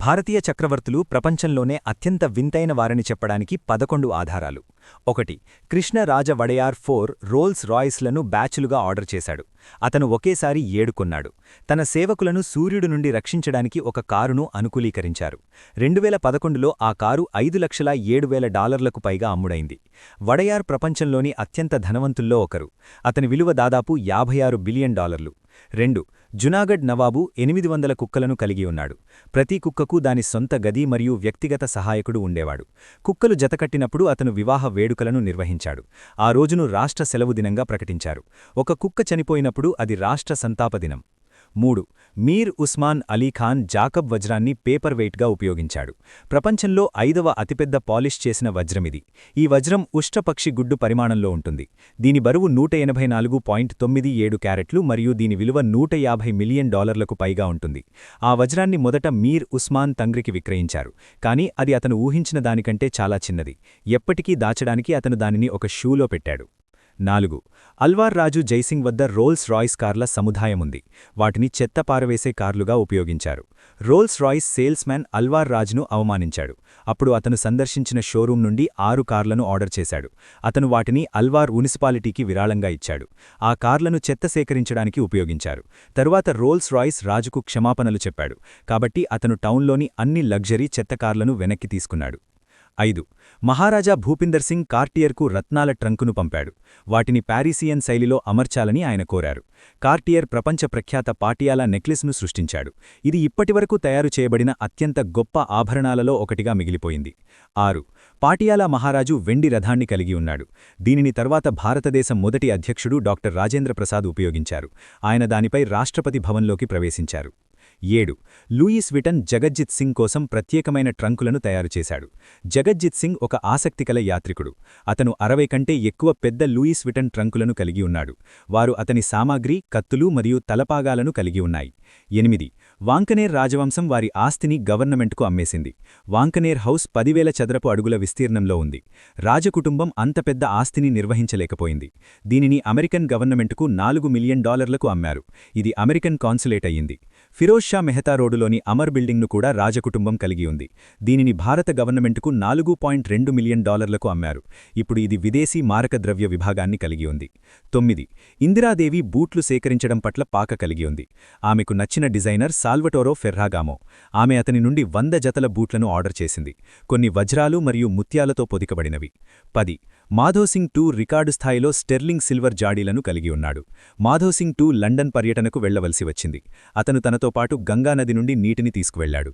భారతీయ చక్రవర్తులు ప్రపంచంలోనే అత్యంత వింతైన వారని చెప్పడానికి 11 ఆధారాలు. 1. కృష్ణ రాజ వడయార్ 4 రోల్స్ రాయ్స్లను బ్యాచులుగా ఆర్డర్ చేశాడు. అతను ఒకేసారి 7 కొన్నాడు. తన సేవకులను సూర్యుడు నుండి రక్షించడానికి ఒక కారును అనుకూలీకరించారు. 2011లో ఆ కారు $5,07,000లకు పైగా అమ్ముడైంది. వడయార్ ప్రపంచంలోని అత్యంత ధనవంతుల్లో ఒకరు. అతని విలువ దాదాపు $56 బిలియన్. 2. జునాగఢ్ నవాబు 800 కుక్కలను కలిగి ఉన్నాడు. ప్రతి కుక్కకు దాని సొంత గది మరియు వ్యక్తిగత సహాయకుడు ఉండేవాడు. కుక్కలు జతకట్టినప్పుడు అతను వివాహ వేడుకలను నిర్వహించాడు. ఆ రోజును రాష్ట్ర సెలవు దినంగా ప్రకటించారు. ఒక కుక్క చనిపోయినప్పుడు అది రాష్ట్ర సంతాప దినం. 3. మీర్ ఉస్మాన్ అలీ ఖాన్ జాకబ్ వజ్రాన్ని పేపర్ వెయిట్గా ఉపయోగించాడు. ప్రపంచంలో 5వ అతిపెద్ద పాలిష్ చేసిన వజ్రమిది. ఈ వజ్రం ఉష్ట్రపక్షి గుడ్డు పరిమాణంలో ఉంటుంది. దీని బరువు 184.97 క్యారెట్లు మరియు దీని విలువ $150 మిలియన్ పైగా ఉంటుంది. ఆ వజ్రాన్ని మొదట మీర్ ఉస్మాన్ తంగ్రికి విక్రయించారు, కానీ అది అతను ఊహించిన దానికంటే చాలా చిన్నది. ఎప్పటికీ దాచడానికి అతను దానిని ఒక షూలో పెట్టాడు. 4. అల్వార్ రాజు జైసింగ్ వద్ద రోల్స్ రాయ్స్ కార్ల సముదాయముంది. వాటిని చెత్త పారవేసే కార్లుగా ఉపయోగించారు. రోల్స్ రాయ్స్ సేల్స్మ్యాన్ అల్వార్ రాజును అవమానించాడు. అప్పుడు అతను సందర్శించిన షోరూం నుండి 6 కార్లను ఆర్డర్ చేశాడు. అతను వాటిని అల్వార్ మునిసిపాలిటీకి విరాళంగా ఇచ్చాడు. ఆ కార్లను చెత్త సేకరించడానికి ఉపయోగించారు. తరువాత రోల్స్ రాయ్స్ రాజుకు క్షమాపణలు చెప్పాడు, కాబట్టి అతను టౌన్లోని అన్ని లగ్జరీ చెత్త కార్లను వెనక్కి తీసుకున్నాడు. 5. మహారాజా భూపిందర్ సింగ్ కార్టియర్కు రత్నాల ట్రంకును పంపాడు. వాటిని పారిసియన్ శైలిలో అమర్చాలని ఆయన కోరారు. కార్టియర్ ప్రపంచ ప్రఖ్యాత పాటియాలా నెక్లెస్ను సృష్టించాడు. ఇది ఇప్పటివరకు తయారు చేయబడిన అత్యంత గొప్ప ఆభరణాలలో ఒకటిగా మిగిలిపోయింది. 6. పాటియాలా మహారాజు వెండి రథాన్ని కలిగి ఉన్నాడు. దీనిని తర్వాత భారతదేశం మొదటి అధ్యక్షుడు డాక్టర్ రాజేంద్ర ప్రసాద్ ఉపయోగించారు. ఆయన దానిపై రాష్ట్రపతి భవన్లోకి ప్రవేశించారు. 7. లూయిస్ విటన్ జగజ్జిత్ సింగ్ కోసం ప్రత్యేకమైన ట్రంకులను తయారుచేశాడు. జగజ్జిత్ సింగ్ ఒక ఆసక్తికల యాత్రికుడు. అతను 60 కంటే ఎక్కువ పెద్ద లూయిస్ విటన్ ట్రంకులను కలిగి ఉన్నాడు. వారు అతని సామాగ్రి, కత్తులు మరియు తలపాగాలను కలిగి ఉన్నాయి. 8. వాంకనేర్ రాజవంశం వారి ఆస్తిని గవర్నమెంట్కు అమ్మేసింది. వాంకనేర్ హౌస్ 10,000 చదరపు అడుగుల విస్తీర్ణంలో ఉంది. రాజకుటుంబం అంత పెద్ద ఆస్తిని నిర్వహించలేకపోయింది. దీనిని అమెరికన్ గవర్నమెంట్కు $4 మిలియన్ అమ్మారు. ఇది అమెరికన్ కాన్సులేట్ అయ్యింది. ఫిరోజ్ షా మెహతా రోడ్డులోని అమర్ బిల్డింగ్ను కూడా రాజకుటుంబం కలిగి ఉంది. దీనిని భారత గవర్నమెంట్కు $4.2 మిలియన్ అమ్మారు. ఇప్పుడు ఇది విదేశీ మారక ద్రవ్య విభాగాన్ని కలిగి ఉంది. 9. ఇందిరాదేవి బూట్లు సేకరించడం పట్ల పాక కలిగి ఉంది. ఆమెకు నచ్చిన డిజైనర్ సాల్వటోరో ఫెర్రాగామో. ఆమె అతని నుండి 100 జతల బూట్లను ఆర్డర్ చేసింది. కొన్ని వజ్రాలు మరియు ముత్యాలతో పొదికబడినవి. 10. మాధోసింగ్ II రికార్డు స్థాయిలో స్టెర్లింగ్ సిల్వర్ జాడీలను కలిగి ఉన్నాడు. మాధోసింగ్ II లండన్ పర్యటనకు వెళ్లవలసి వచ్చింది. అతను తనతో పాటు గంగానది నుండి నీటిని తీసుకువెళ్లాడు.